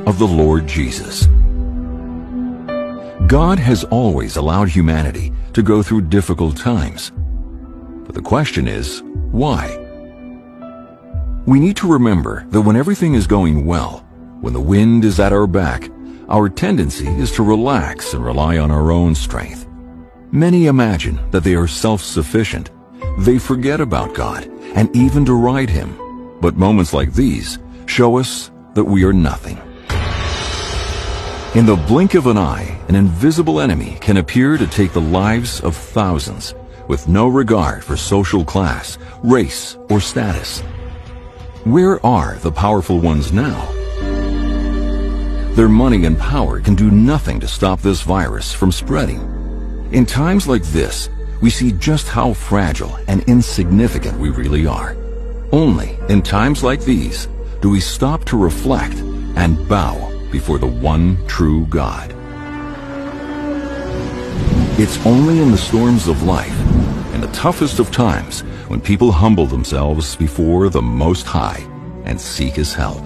of the Lord Jesus. God has always allowed humanity to go through difficult times. But the question is, why? We need to remember that when everything is going well, when the wind is at our back, our tendency is to relax and rely on our own strength. Many imagine that they are self-sufficient. They forget about God and even deride Him. But moments like these show us that we are nothing. In the blink of an eye, an invisible enemy can appear to take the lives of thousands with no regard for social class, race, or status. Where are the powerful ones now? Their money and power can do nothing to stop this virus from spreading. In times like this, we see just how fragile and insignificant we really are. Only in times like these do we stop to reflect and bow before the one true God. It's only in the storms of life, in the toughest of times, when people humble themselves before the Most High and seek His help.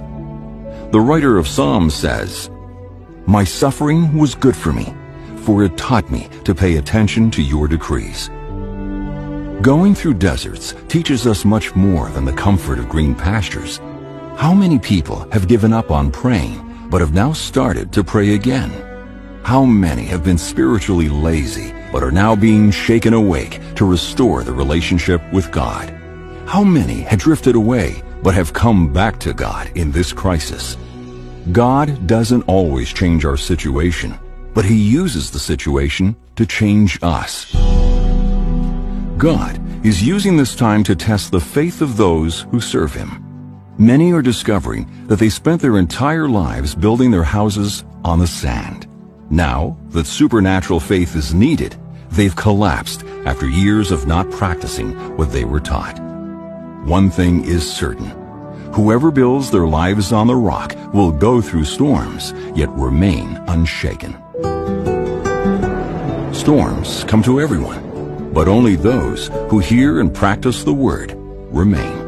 The writer of Psalms says, "My suffering was good for me, for it taught me to pay attention to your decrees." Going through deserts teaches us much more than the comfort of green pastures. How many people have given up on praying, but have now started to pray again? How many have been spiritually lazy, but are now being shaken awake to restore the relationship with God? How many had drifted away, but have come back to God in this crisis? God doesn't always change our situation, but He uses the situation to change us. God is using this time to test the faith of those who serve Him. Many are discovering that they spent their entire lives building their houses on the sand. Now that supernatural faith is needed, they've collapsed after years of not practicing what they were taught. One thing is certain: whoever builds their lives on the rock will go through storms, yet remain unshaken. Storms come to everyone, but only those who hear and practice the Word remain.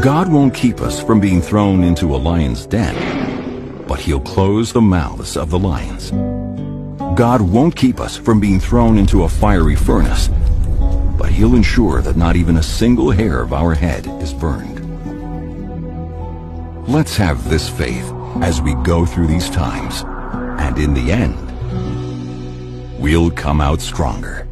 God won't keep us from being thrown into a lion's den, but He'll close the mouths of the lions. God won't keep us from being thrown into a fiery furnace, but He'll ensure that not even a single hair of our head is burned. Let's have this faith as we go through these times, and in the end, we'll come out stronger.